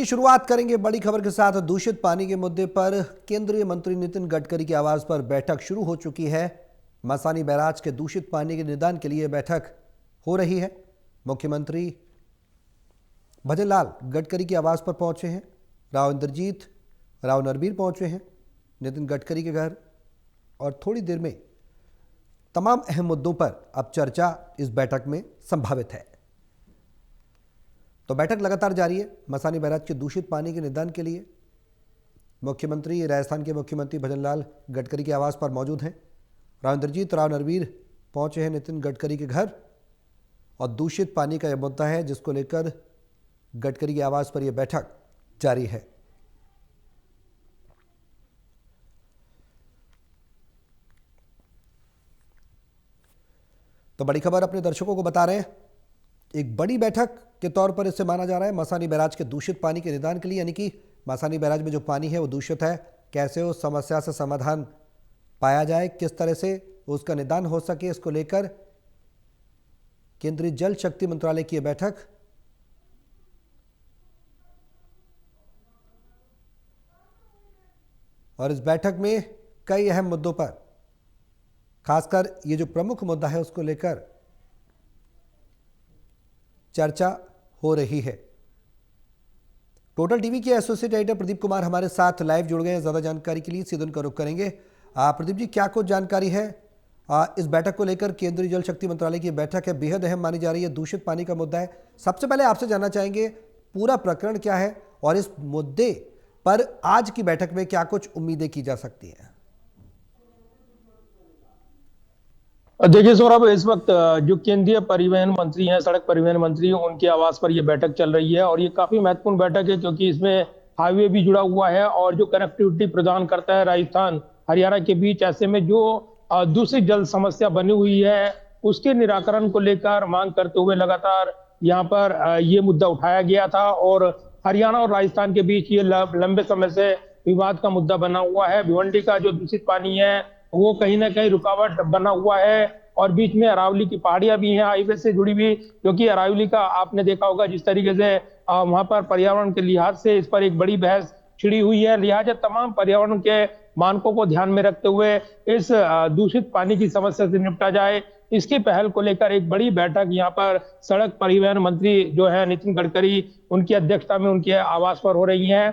की शुरुआत करेंगे बड़ी खबर के साथ। दूषित पानी के मुद्दे पर केंद्रीय मंत्री नितिन गडकरी की आवाज पर बैठक शुरू हो चुकी है। मसानी बैराज के दूषित पानी के निदान के लिए बैठक हो रही है। मुख्यमंत्री भजनलाल गडकरी की आवाज पर पहुंचे हैं। राव इंद्रजीत राव नरबीर पहुंचे हैं नितिन गडकरी के घर, और थोड़ी देर में तमाम अहम मुद्दों पर अब चर्चा इस बैठक में संभावित है। तो बैठक लगातार जारी है। मसानी बैराज के दूषित पानी के निदान के लिए मुख्यमंत्री, राजस्थान के मुख्यमंत्री भजनलाल गडकरी के आवास पर मौजूद हैं। राव इंद्रजीत राव नरबीर पहुंचे हैं नितिन गडकरी के घर, और दूषित पानी का यह मुद्दा है जिसको लेकर गडकरी के आवास पर यह बैठक जारी है। तो बड़ी खबर अपने दर्शकों को बता रहे हैं, एक बड़ी बैठक के तौर पर इसे माना जा रहा है। मसानी बैराज के दूषित पानी के निदान के लिए, यानी कि मसानी बैराज में जो पानी है वो दूषित है, कैसे उस समस्या से समाधान पाया जाए, किस तरह से उसका निदान हो सके, इसको लेकर केंद्रीय जल शक्ति मंत्रालय की यह बैठक और इस बैठक में कई अहम मुद्दों पर, खासकर ये जो प्रमुख मुद्दा है उसको लेकर चर्चा हो रही है। टोटल टीवी के एसोसिएट एडिटर प्रदीप कुमार हमारे साथ लाइव जुड़ गए हैं। ज्यादा जानकारी के लिए सीधे उनका रुख करेंगे। प्रदीप जी, क्या कुछ जानकारी है इस बैठक को लेकर? केंद्रीय जल शक्ति मंत्रालय की बैठक है, बेहद अहम मानी जा रही है, दूषित पानी का मुद्दा है। सबसे पहले आपसे जानना चाहेंगे पूरा प्रकरण क्या है और इस मुद्दे पर आज की बैठक में क्या कुछ उम्मीदें की जा सकती हैं? देखिए सौरभ, इस वक्त जो केंद्रीय परिवहन मंत्री हैं, सड़क परिवहन मंत्री, उनके आवास पर यह बैठक चल रही है। और ये काफी महत्वपूर्ण बैठक है क्योंकि इसमें हाईवे भी जुड़ा हुआ है और जो कनेक्टिविटी प्रदान करता है राजस्थान हरियाणा के बीच, ऐसे में जो दूषित जल समस्या बनी हुई है उसके निराकरण को लेकर मांग करते हुए लगातार यहाँ पर ये मुद्दा उठाया गया था। और हरियाणा और राजस्थान के बीच ये लंबे समय से विवाद का मुद्दा बना हुआ है। भिवंडी का जो दूषित पानी है वो कहीं ना कहीं रुकावट बना हुआ है, और बीच में अरावली की पहाड़ियां भी हैं हाईवे से जुड़ी हुई, क्योंकि अरावली का आपने देखा होगा जिस तरीके से वहां पर पर्यावरण के लिहाज से इस पर एक बड़ी बहस छिड़ी हुई है। लिहाजा तमाम पर्यावरण के मानकों को ध्यान में रखते हुए इस दूषित पानी की समस्या से निपटा जाए, इसकी पहल को लेकर एक बड़ी बैठक यहाँ पर सड़क परिवहन मंत्री जो है नितिन गडकरी, उनकी अध्यक्षता में उनके आवास पर हो रही है।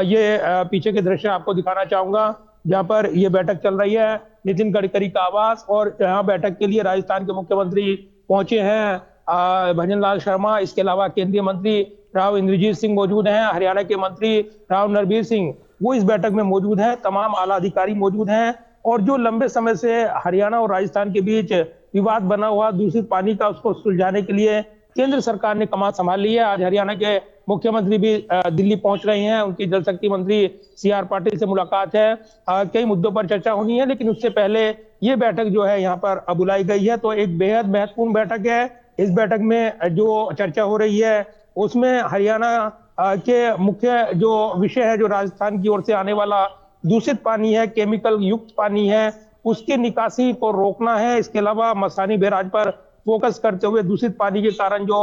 ये पीछे के दृश्य आपको दिखाना चाहूंगा जहाँ पर ये बैठक चल रही है, नितिन गडकरी का आवास। और यहाँ बैठक के लिए राजस्थान के मुख्यमंत्री पहुंचे हैं भजनलाल शर्मा, इसके अलावा केंद्रीय मंत्री राव इंद्रजीत सिंह मौजूद हैं, हरियाणा के मंत्री राव नरबीर सिंह वो इस बैठक में मौजूद हैं, तमाम आला अधिकारी मौजूद हैं। और जो लंबे समय से हरियाणा और राजस्थान के बीच विवाद बना हुआ दूषित पानी का, उसको सुलझाने के लिए केंद्र सरकार ने कमान संभाल ली है। आज हरियाणा के मुख्यमंत्री भी दिल्ली पहुंच रहे हैं, उनकी जल शक्ति मंत्री सीआर पाटिल से मुलाकात है, कई मुद्दों पर चर्चा होनी है। लेकिन उससे पहले ये बैठक जो है यहाँ पर बुलाई गई है, तो एक बेहद महत्वपूर्ण बैठक है। इस बैठक में जो चर्चा हो रही है उसमें हरियाणा के मुख्य जो विषय है, जो राजस्थान की ओर से आने वाला दूषित पानी है, केमिकल युक्त पानी है, उसके निकासी को रोकना है। इसके अलावा मसानी बैराज पर फोकस करते हुए दूषित पानी के कारण जो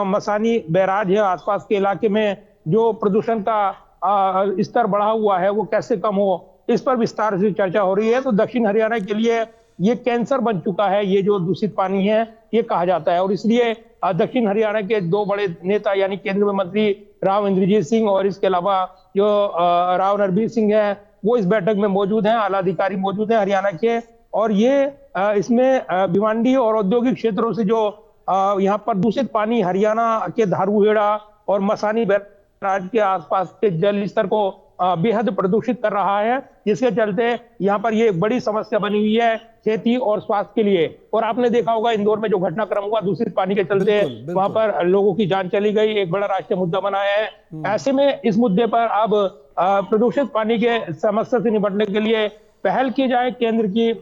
मसानी बैराज है, आसपास के इलाके में जो प्रदूषण का स्तर बढ़ा हुआ है वो कैसे कम हो, इस पर विस्तार से चर्चा हो रही है। तो दक्षिण हरियाणा के लिए ये कैंसर बन चुका है, ये जो दूषित पानी है, ये कहा जाता है। और इसलिए दक्षिण हरियाणा के दो बड़े नेता यानी केंद्रीय मंत्री राव इंद्रजीत सिंह और इसके अलावा जो राव नरबीर सिंह है वो इस बैठक में मौजूद हैं, आला अधिकारी मौजूद हैं हरियाणा के। और ये इसमें भिवंडी और औद्योगिक क्षेत्रों से जो यहाँ पर दूषित पानी हरियाणा के धारूहेड़ा और मसानी बैराज के आसपास के जल स्तर को बेहद प्रदूषित कर रहा है, जिसके चलते यहाँ पर ये एक बड़ी समस्या बनी हुई है खेती और स्वास्थ्य के लिए। और आपने देखा होगा इंदौर में जो घटनाक्रम हुआ दूषित पानी के चलते, वहां पर लोगों की जान चली गई, एक बड़ा राष्ट्रीय मुद्दा बनाया है। ऐसे में इस मुद्दे पर अब प्रदूषित पानी के समस्या से निपटने के लिए पहल की जाए, केंद्र की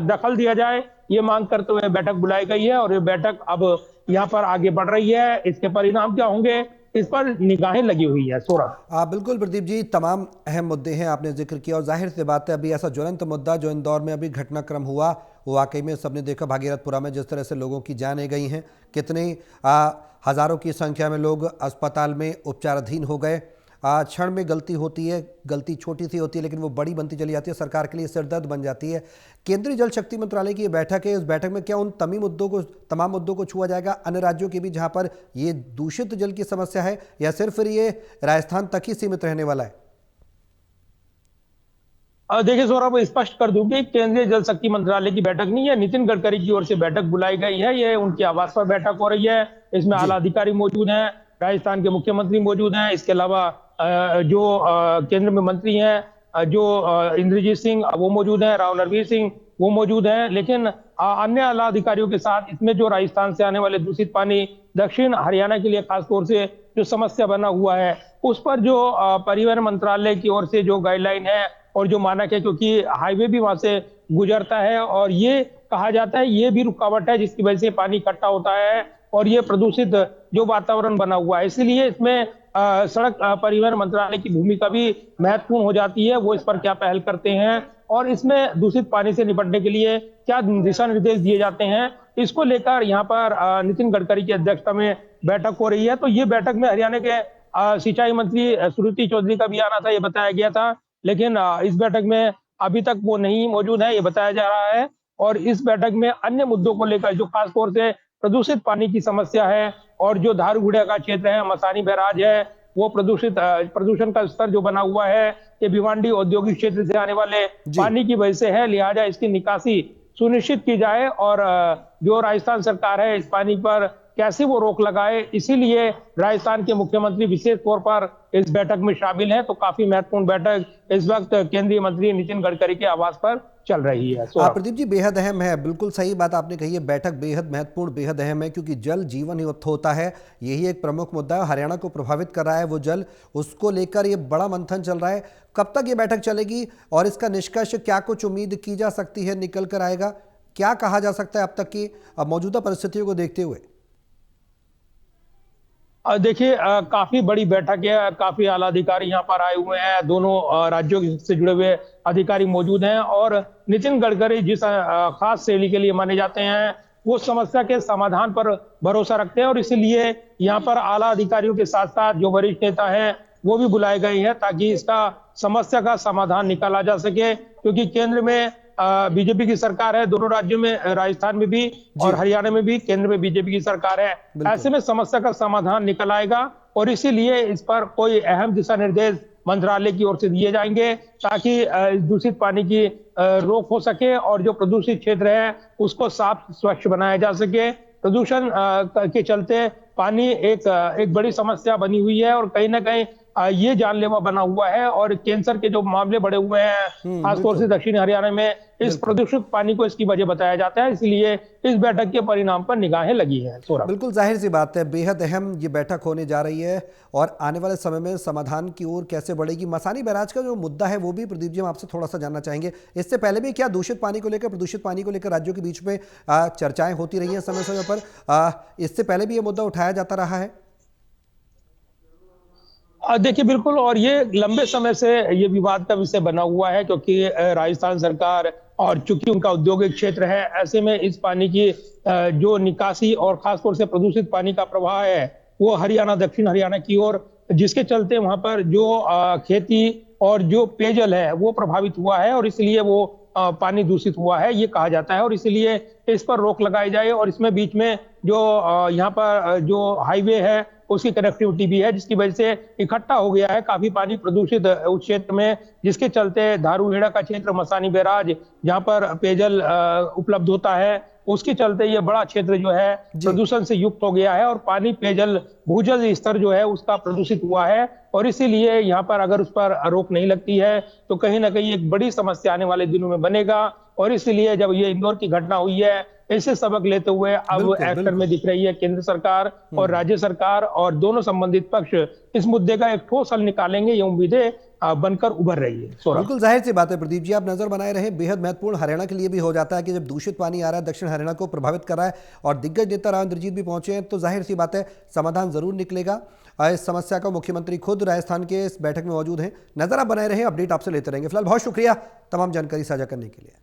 दखल दिया जाए, ये मांग करते हुए बैठक बुलाई गई है। और ये बैठक अब यहाँ पर आगे बढ़ रही है। इसके परिणाम क्या होंगे इस पर निगाहें लगी हुई है। सौरभ, बिल्कुल प्रदीप जी, तमाम अहम मुद्दे हैं आपने जिक्र किया, और जाहिर सी बात है अभी ऐसा ज्वलंत मुद्दा जो इंदौर में अभी घटनाक्रम हुआ, वो वाकई में सबने देखा भागीरथपुरा में जिस तरह से लोगों की जानें गई हैं, कितने हजारों की संख्या में लोग अस्पताल में उपचाराधीन हो गए। क्षण में गलती होती है, गलती छोटी सी होती है लेकिन वो बड़ी बनती चली जाती है, सरकार के लिए सिरदर्द बन जाती है। केंद्रीय जल शक्ति मंत्रालय की ये बैठक है, इस बैठक में क्या उन तमाम मुद्दों को छुआ जाएगा अन्य राज्यों के भी जहां पर ये दूषित जल की समस्या है, या सिर्फ फिर ये राजस्थान तक ही सीमित रहने वाला है? देखिए सौरभ, स्पष्ट कर दूं कि केंद्रीय जल शक्ति मंत्रालय की बैठक नहीं है, नितिन गडकरी की ओर से बैठक बुलाई गई है। ये उनके आवास पर बैठक हो रही है। इसमें जी। आला अधिकारी मौजूद हैं, राजस्थान के मुख्यमंत्री मौजूद हैं, इसके अलावा जो केंद्र में मंत्री हैं, जो इंद्रजीत सिंह वो मौजूद हैं, राव नरवीर सिंह वो मौजूद हैं। लेकिन अन्य आला अधिकारियों के साथ इसमें जो राजस्थान से आने वाले दूषित पानी दक्षिण हरियाणा के लिए खासतौर से जो समस्या बना हुआ है, उस पर जो परिवहन मंत्रालय की ओर से जो गाइडलाइन है और जो मानक है, क्योंकि हाईवे भी वहां से गुजरता है और ये कहा जाता है ये भी रुकावट है जिसकी वजह से पानी इकट्ठा होता है और ये प्रदूषित जो वातावरण बना हुआ है। इसीलिए इसमें सड़क परिवहन मंत्रालय की भूमिका भी महत्वपूर्ण हो जाती है। वो इस पर क्या पहल करते हैं और इसमें दूषित पानी से निपटने के लिए क्या दिशा निर्देश दिए जाते हैं, इसको लेकर यहाँ पर नितिन गडकरी की अध्यक्षता में बैठक हो रही है। तो ये बैठक में हरियाणा के सिंचाई मंत्री श्रुति चौधरी का भी आना था, ये बताया गया था, लेकिन इस बैठक में अभी तक वो नहीं मौजूद है, ये बताया जा रहा है। और इस बैठक में अन्य मुद्दों को लेकर जो खासतौर से प्रदूषित पानी की समस्या है और जो धारूगुड़ा का क्षेत्र है, मसानी बैराज है, वो प्रदूषण का स्तर जो बना हुआ है ये भिवांडी औद्योगिक क्षेत्र से आने वाले पानी की वजह से है, लिहाजा इसकी निकासी सुनिश्चित की जाए और जो राजस्थान सरकार है इस पानी पर कैसे वो रोक लगाए, इसीलिए राजस्थान के मुख्यमंत्री विशेष तौर पर इस बैठक में शामिल हैं। तो काफी महत्वपूर्ण बैठक इस वक्त केंद्रीय मंत्री नितिन गडकरी के आवास पर चल रही है। प्रदीप जी, बेहद अहम है, बिल्कुल सही बात आपने कही है, बैठक बेहद महत्वपूर्ण बेहद अहम है क्योंकि जल जीवन होता है, यही एक प्रमुख मुद्दा है। हरियाणा को प्रभावित कर रहा है वो जल, उसको लेकर ये बड़ा मंथन चल रहा है। कब तक ये बैठक चलेगी और इसका निष्कर्ष क्या कुछ उम्मीद की जा सकती है निकल कर आएगा, क्या कहा जा सकता है अब तक की मौजूदा परिस्थितियों को देखते हुए? देखिए, काफी बड़ी बैठक है, काफी आला अधिकारी यहाँ पर आए हुए हैं, दोनों राज्यों से जुड़े हुए अधिकारी मौजूद हैं और नितिन गडकरी जिस खास शैली के लिए माने जाते हैं वो समस्या के समाधान पर भरोसा रखते हैं और इसीलिए यहाँ पर आला अधिकारियों के साथ साथ जो वरिष्ठ नेता हैं वो भी बुलाए गए हैं ताकि इसका समस्या का समाधान निकाला जा सके। क्योंकि केंद्र में बीजेपी की सरकार है, दोनों राज्यों में, राजस्थान में भी और हरियाणा में भी केंद्र में बीजेपी की सरकार है। ऐसे में समस्या का समाधान निकल आएगा और इसीलिए इस पर कोई अहम दिशा निर्देश मंत्रालय की ओर से दिए जाएंगे ताकि दूषित पानी की रोक हो सके और जो प्रदूषित क्षेत्र है उसको साफ स्वच्छ बनाया जा सके। प्रदूषण के चलते पानी एक बड़ी समस्या बनी हुई है और कहीं ना कहीं ये जानलेवा बना हुआ है और कैंसर के जो मामले बढ़े हुए हैं खासतौर से दक्षिण हरियाणा में, इस प्रदूषित पानी को इसकी वजह बताया जाता है। इसलिए इस बैठक के परिणाम पर निगाहें लगी हैं। बिल्कुल जाहिर सी बात है, बेहद अहम ये बैठक होने जा रही है और आने वाले समय में समाधान की ओर कैसे बढ़ेगी। मसानी बैराज का जो मुद्दा है वो भी प्रदीप जी हम आपसे थोड़ा सा जानना चाहेंगे। इससे पहले भी क्या दूषित पानी को लेकर, प्रदूषित पानी को लेकर राज्यों के बीच में चर्चाएं होती रही हैं समय समय पर, इससे पहले भी ये मुद्दा उठाया जाता रहा है? देखिए बिल्कुल, और ये लंबे समय से ये विवाद का विषय बना हुआ है क्योंकि राजस्थान सरकार और चूंकि उनका औद्योगिक क्षेत्र है, ऐसे में इस पानी की जो निकासी और खासतौर से प्रदूषित पानी का प्रवाह है वो हरियाणा, दक्षिण हरियाणा की ओर, जिसके चलते वहां पर जो खेती और जो पेयजल है वो प्रभावित हुआ है और इसलिए वो पानी दूषित हुआ है ये कहा जाता है और इसलिए इस पर रोक लगाई जाए। और इसमें बीच में जो यहाँ पर जो हाईवे है उसकी कनेक्टिविटी भी है जिसकी वजह से इकट्ठा हो गया है काफी पानी प्रदूषित उस क्षेत्र में, जिसके चलते धारूहेड़ा का क्षेत्र, मसानी बैराज जहाँ पर पेयजल उपलब्ध होता है, उसके चलते ये बड़ा क्षेत्र जो है प्रदूषण से युक्त हो गया है और पानी, पेयजल, भूजल स्तर जो है उसका प्रदूषित हुआ है। और इसीलिए यहाँ पर अगर उस पर रोक नहीं लगती है तो कहीं ना कहीं एक बड़ी समस्या आने वाले दिनों में बनेगा। और इसलिए जब ये इंदौर की घटना हुई है, इसे सबक लेते हुए अब एक्शन में दिख रही है केंद्र सरकार और राज्य सरकार और दोनों संबंधित पक्ष इस मुद्दे का एक ठोस हल निकालेंगे, ये उम्मीदें बनकर उभर रही है। बिल्कुल जाहिर सी बात है प्रदीप जी, आप नजर बनाए रहे, बेहद महत्वपूर्ण हरियाणा के लिए भी हो जाता है कि जब दूषित पानी आ रहा है, दक्षिण हरियाणा को प्रभावित कर रहा है और दिग्गज नेता राव इंद्रजीत भी पहुंचे हैं, तो जाहिर सी बात है समाधान जरूर निकलेगा। इस समस्या का मुख्यमंत्री खुद राजस्थान के इस बैठक में मौजूद हैं। नजर आप बनाए रहे, अपडेट आपसे लेते रहेंगे। फिलहाल बहुत शुक्रिया तमाम जानकारी साझा करने के लिए।